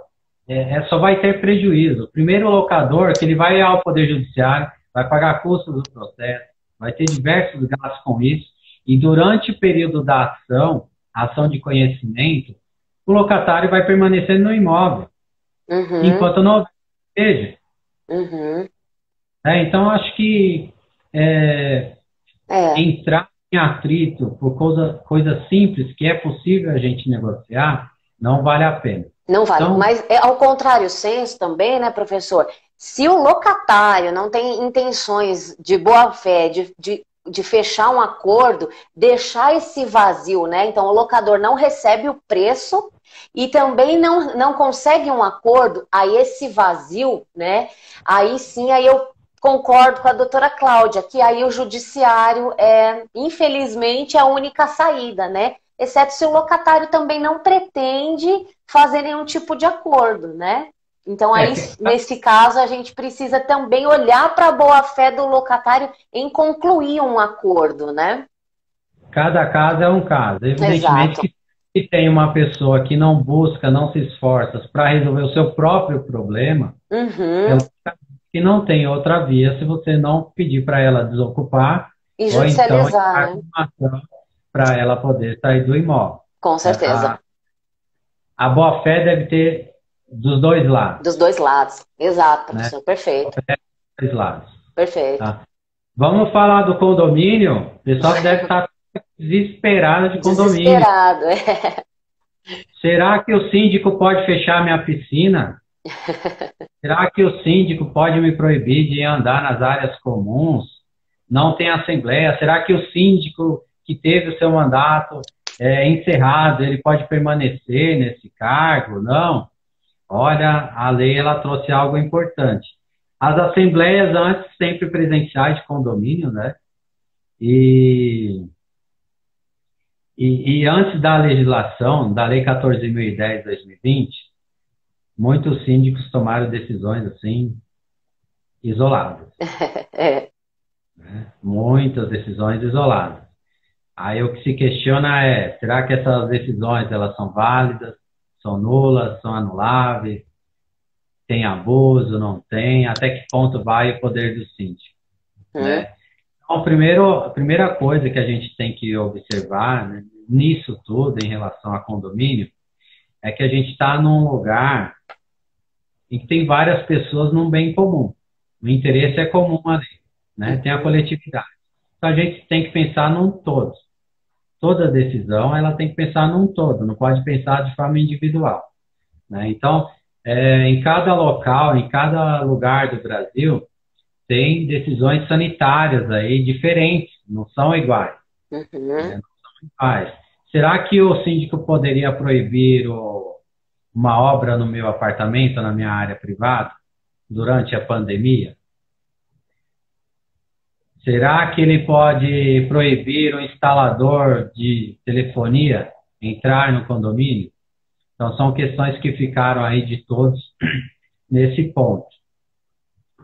só vai ter prejuízo. Primeiro, o locador, que ele vai ao Poder Judiciário, vai pagar custos do processo, vai ter diversos gastos com isso, e durante o período da ação, ação de conhecimento, o locatário vai permanecer no imóvel, enquanto não seja. Então, acho que entrar em atrito por coisa simples que é possível a gente negociar, não vale a pena. Não vale, Então, mas ao contrário senso também, né, professor? Se o locatário não tem intenções de boa fé, de fechar um acordo, deixar esse vazio, né? Então o locador não recebe o preço e também não consegue um acordo, aí esse vazio, né? Aí sim, aí eu concordo com a doutora Cláudia, que aí o judiciário infelizmente, a única saída, né? Exceto se o locatário também não pretende fazer nenhum tipo de acordo, né? Então, aí, nesse caso, a gente precisa também olhar para a boa-fé do locatário em concluir um acordo, né? Cada caso é um caso. Evidentemente que se tem uma pessoa que não busca, não se esforça para resolver o seu próprio problema, que não tem outra via se você não pedir para ela desocupar e ou então judicializar, né? Para ela poder sair do imóvel. Com certeza. A boa-fé deve ter dos dois lados. Dos dois lados. Exato, professor. Né? Perfeito. Dos dois lados. Perfeito. Tá? Vamos falar do condomínio? O pessoal deve estar desesperado de condomínio. Desesperado, Será que o síndico pode fechar minha piscina? Será que o síndico pode me proibir de andar nas áreas comuns? Não tem assembleia? Será que o síndico que teve o seu mandato encerrado, ele pode permanecer nesse cargo? Não. Olha, a lei ela trouxe algo importante. As assembleias antes sempre presenciais de condomínio, né? E antes da legislação, da Lei 14.010/2020, muitos síndicos tomaram decisões assim isoladas. Né? Muitas decisões isoladas. Aí o que se questiona é, será que essas decisões elas são válidas, são nulas, são anuláveis, tem abuso, não tem, até que ponto vai o poder do síndico? Né? Então, a primeira coisa que a gente tem que observar, né, nisso tudo, em relação a condomínio, é que a gente está num lugar em que tem várias pessoas num bem comum. O interesse é comum ali, né? Tem a coletividade. Então, a gente tem que pensar num todo. Toda decisão, ela tem que pensar num todo, não pode pensar de forma individual. Né? Então, em cada local, em cada lugar do Brasil, tem decisões sanitárias aí diferentes, não são iguais. Não são iguais. Será que o síndico poderia proibir uma obra no meu apartamento, na minha área privada, durante a pandemia? Será que ele pode proibir o instalador de telefonia entrar no condomínio? Então, são questões que ficaram aí de todos nesse ponto.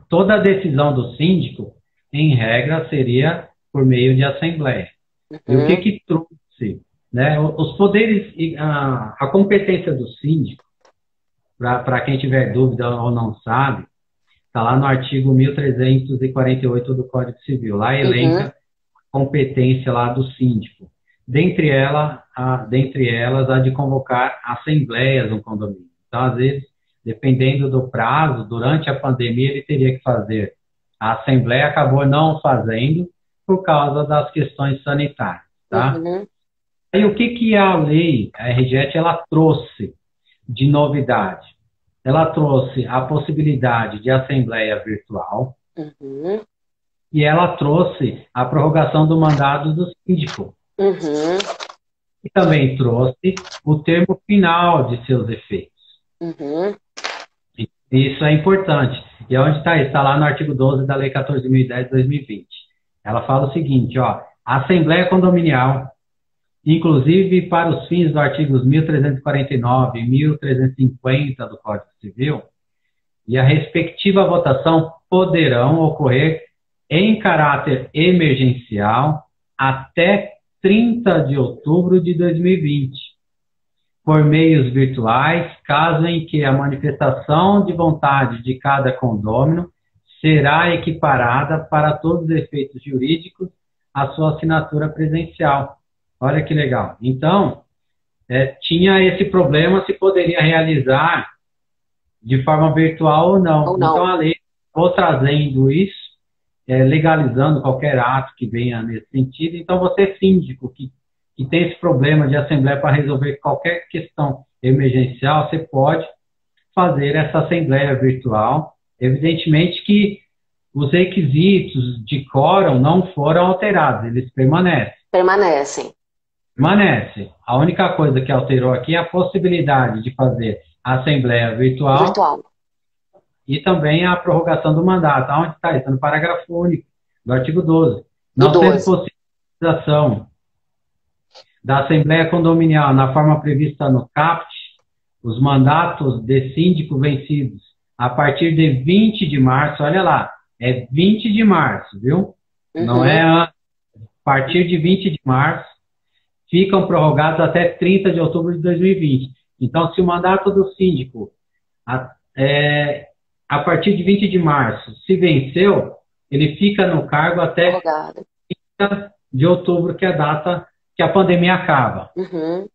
Toda decisão do síndico, em regra, seria por meio de assembleia. E o que trouxe? Né? Os poderes, a competência do síndico, para quem tiver dúvida ou não sabe, está lá no artigo 1348 do Código Civil. Lá elenca a competência lá do síndico. Dentre elas, a de convocar assembleias no condomínio. Então, às vezes, dependendo do prazo, durante a pandemia ele teria que fazer. A Assembleia acabou não fazendo por causa das questões sanitárias, tá? Uhum. E o que a lei, a RJET, ela trouxe de novidade? Ela trouxe a possibilidade de assembleia virtual Uhum. e ela trouxe a prorrogação do mandato do síndico. Uhum. E também trouxe o termo final de seus efeitos. Uhum. Isso é importante. E onde está isso? Está lá no artigo 12 da Lei 14.010/2020. Ela fala o seguinte, ó, a Assembleia Condominial, inclusive para os fins dos artigos 1349 e 1350 do Código Civil, e a respectiva votação poderão ocorrer em caráter emergencial até 30 de outubro de 2020, por meios virtuais, caso em que a manifestação de vontade de cada condômino será equiparada para todos os efeitos jurídicos à sua assinatura presencial. Olha que legal. Então, tinha esse problema se poderia realizar de forma virtual ou não. Então, a lei está trazendo isso, legalizando qualquer ato que venha nesse sentido. Então, você, síndico, que tem esse problema de assembleia para resolver qualquer questão emergencial, você pode fazer essa assembleia virtual. Evidentemente que os requisitos de quórum não foram alterados, eles permanecem. Permanece. A única coisa que alterou aqui é a possibilidade de fazer a assembleia virtual. E também a prorrogação do mandato. Onde está isso? No parágrafo único do artigo 12. Não sendo possibilização da Assembleia Condominial na forma prevista no CAPT, os mandatos de síndico vencidos a partir de 20 de março, olha lá, é 20 de março, viu? Uhum. Não é a partir de 20 de março, ficam prorrogados até 30 de outubro de 2020. Então, se o mandato do síndico a partir de 20 de março se venceu, ele fica no cargo até 30 de outubro, que é a data que a pandemia acaba. Uhum. A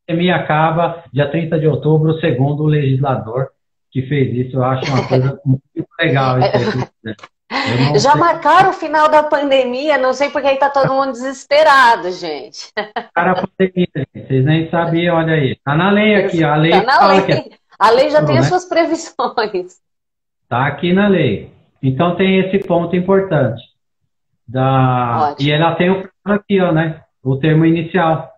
pandemia acaba dia 30 de outubro, segundo o legislador que fez isso. Eu acho uma coisa muito legal. Já marcaram o final da pandemia, não sei porque aí tá todo mundo desesperado, gente. Para a pandemia, gente, vocês nem sabiam, olha aí. Tá na lei aqui, a lei. Tá na lei. A lei já tem as suas previsões. Tá aqui na lei. Então tem esse ponto importante. E ela tem o aqui, ó, né? O termo inicial.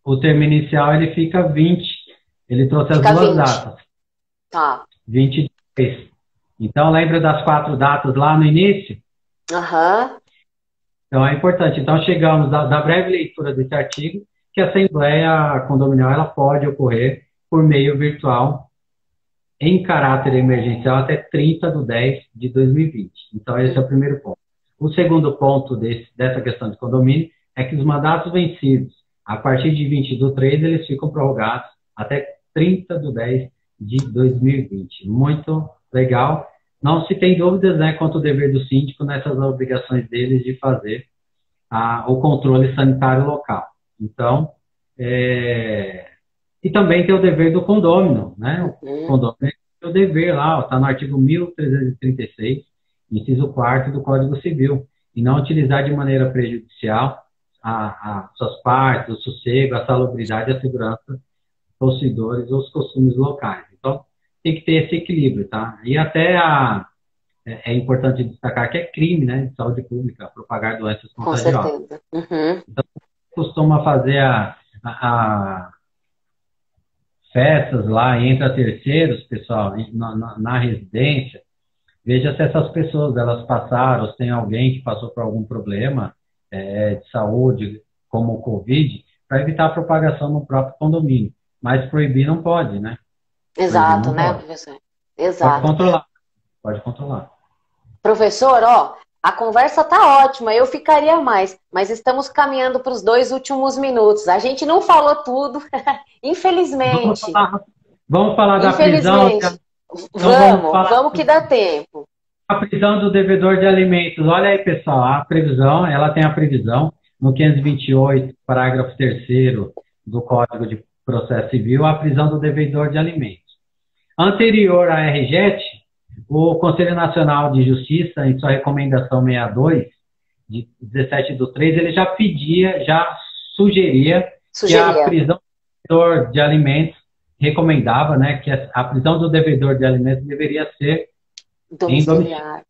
O termo inicial, ele fica 20. Ele trouxe as duas datas. Tá. 23. Então, lembra das 4 datas lá no início? Aham. Então, é importante. Então, chegamos da breve leitura desse artigo, que a Assembleia Condominial ela pode ocorrer por meio virtual em caráter emergencial até 30 de 10 de 2020. Então, esse é o primeiro ponto. O segundo ponto dessa questão de condomínio é que os mandatos vencidos a partir de 20/3, eles ficam prorrogados até 30 de 10 de 2020. Muito legal. Não se tem dúvidas, né, quanto ao dever do síndico nessas obrigações deles de fazer o controle sanitário local. Então, e também tem o dever do condômino, né? O condômino tem o dever lá, está no artigo 1336, inciso 4º do Código Civil, e não utilizar de maneira prejudicial as suas partes, o sossego, a salubridade e a segurança dos servidores ou os costumes locais. Então, tem que ter esse equilíbrio, tá? E até é importante destacar que é crime, né, de saúde pública, propagar doenças contagiosas. Com certeza. Uhum. Então, costuma fazer festas lá, entra terceiros, pessoal, na residência, veja se essas pessoas, elas passaram, ou se tem alguém que passou por algum problema de saúde, como o Covid, para evitar a propagação no próprio condomínio. Mas proibir não pode, né? Exato, né, professor? Exato. Pode controlar. Professor, a conversa tá ótima, eu ficaria mais, mas estamos caminhando para os 2 últimos minutos. A gente não falou tudo, infelizmente. Vamos falar da prisão. Vamos que dá tempo. A prisão do devedor de alimentos. Olha aí, pessoal, ela tem a previsão no 528, parágrafo 3º do Código de Processo Civil, a prisão do devedor de alimentos. Anterior à RJET, o Conselho Nacional de Justiça, em sua recomendação 62, de 17/3, ele já pedia, já sugeria que a prisão do devedor de alimentos recomendava, né, que a prisão do devedor de alimentos deveria ser domiciliar.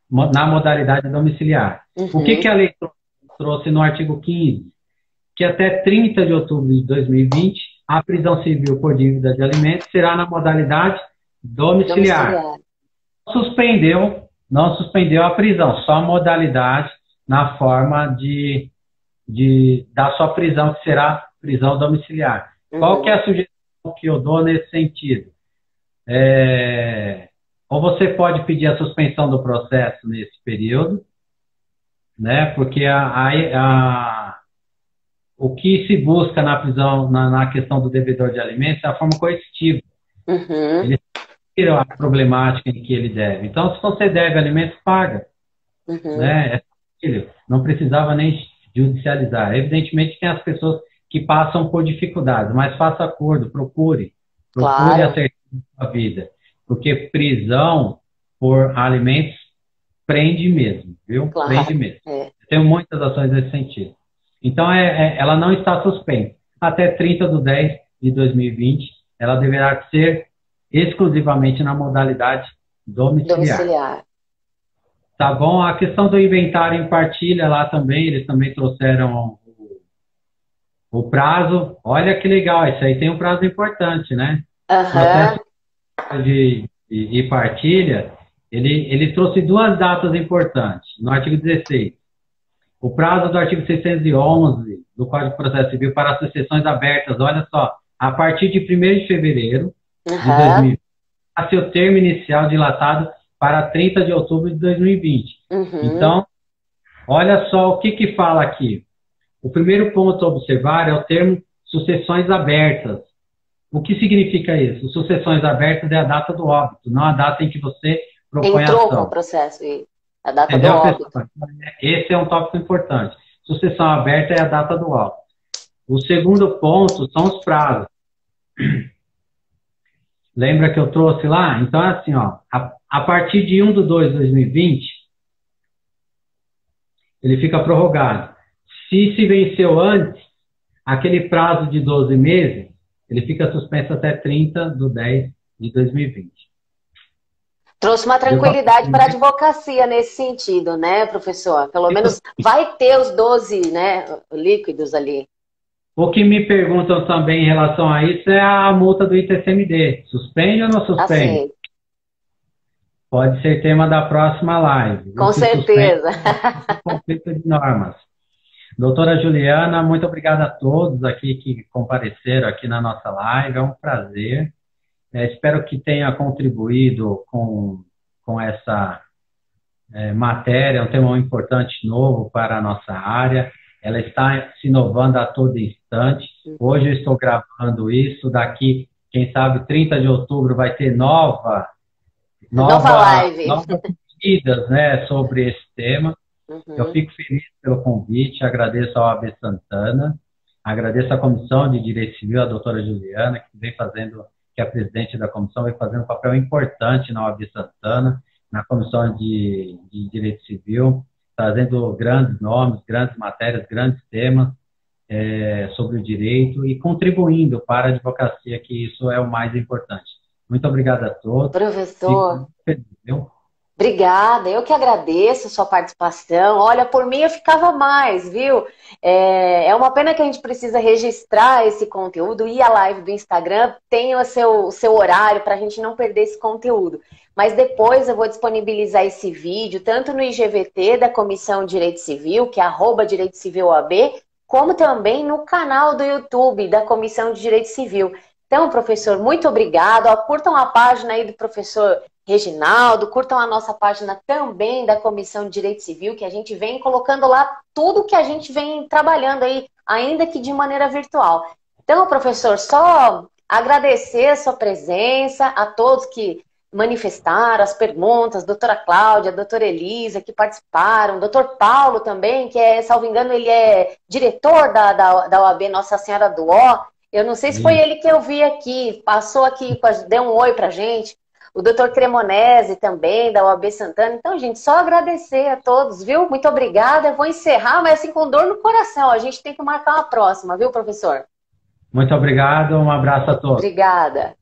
Na modalidade domiciliar. O que a lei trouxe no artigo 15? Que até 30 de outubro de 2020, a prisão civil por dívida de alimentos será na modalidade domiciliar. Não suspendeu a prisão, só a modalidade na forma da sua prisão, que será prisão domiciliar. Qual que é a sugestão que eu dou nesse sentido? Ou você pode pedir a suspensão do processo nesse período, né? Porque o que se busca na prisão, na questão do devedor de alimentos, é a forma coercitiva. Ele tira a problemática em que ele deve. Então, se você deve alimentos, paga. Né? Não precisava nem judicializar. Evidentemente, tem as pessoas que passam por dificuldades, mas faça acordo, procure acertar a vida. Porque prisão por alimentos prende mesmo, viu? Claro. Prende mesmo. Tem muitas ações nesse sentido. Então, ela não está suspensa. Até 30/10/2020, ela deverá ser exclusivamente na modalidade domiciliar. Tá bom? A questão do inventário em partilha lá também, eles também trouxeram o prazo. Olha que legal, isso aí tem um prazo importante, né? O processo de partilha, ele trouxe duas datas importantes. No artigo 16, o prazo do artigo 611 do Código de Processo Civil para as sucessões abertas, olha só, a partir de 1º de fevereiro de 2020, a seu termo inicial dilatado para 30 de outubro de 2020. Então, olha só o que fala aqui. O primeiro ponto a observar é o termo sucessões abertas. O que significa isso? Sucessões abertas é a data do óbito, não a data em que você propõe a ação. Entrou com o processo, a data do óbito. Esse é um tópico importante. Sucessão aberta é a data do óbito. O segundo ponto são os prazos. Lembra que eu trouxe lá? Então é assim, ó, a partir de 1/2/2020, ele fica prorrogado. Se venceu antes, aquele prazo de 12 meses, ele fica suspenso até 30/10/2020. Trouxe uma tranquilidade para a advocacia nesse sentido, né, professor? Pelo menos vai ter os 12, né, líquidos ali. O que me perguntam também em relação a isso é a multa do ITCMD. Suspende ou não suspende? Assim. Pode ser tema da próxima live. Com certeza. Conflito de normas. Doutora Juliana, muito obrigado a todos aqui que compareceram aqui na nossa live. É um prazer. Espero que tenha contribuído com essa matéria, um tema importante novo para a nossa área. Ela está se inovando a todo instante. Hoje eu estou gravando isso. Daqui, quem sabe, 30 de outubro vai ter nova live. Novas medidas, né, sobre esse tema. Eu fico feliz pelo convite, agradeço ao AB Santana, agradeço à Comissão de Direito Civil, a doutora Juliana, que é a presidente da comissão, vem fazendo um papel importante na OAB Santana, na Comissão de Direito Civil, trazendo grandes nomes, grandes matérias, grandes temas sobre o direito e contribuindo para a advocacia, que isso é o mais importante. Muito obrigado a todos. Professor, obrigada, eu que agradeço a sua participação. Olha, por mim eu ficava mais, viu? É uma pena que a gente precisa registrar esse conteúdo e a live do Instagram tem o seu horário para a gente não perder esse conteúdo. Mas depois eu vou disponibilizar esse vídeo tanto no IGVT da Comissão de Direito Civil, que é @Direito Civil OAB, como também no canal do YouTube da Comissão de Direito Civil. Então, professor, muito obrigado. Curtam a página aí do professor Reginaldo, curtam a nossa página também da Comissão de Direito Civil, que a gente vem colocando lá tudo que a gente vem trabalhando aí, ainda que de maneira virtual. Então, professor, só agradecer a sua presença, a todos que manifestaram as perguntas, doutora Cláudia, doutora Elisa, que participaram, doutor Paulo também, que salvo engano, ele é diretor da OAB Nossa Senhora do Ó. Eu não sei se foi ele que eu vi aqui, passou aqui, deu um oi pra gente. O doutor Cremonese também, da OAB Santana. Então, gente, só agradecer a todos, viu? Muito obrigada. Eu vou encerrar, mas assim, com dor no coração. A gente tem que marcar uma próxima, viu, professor? Muito obrigado, um abraço a todos. Obrigada.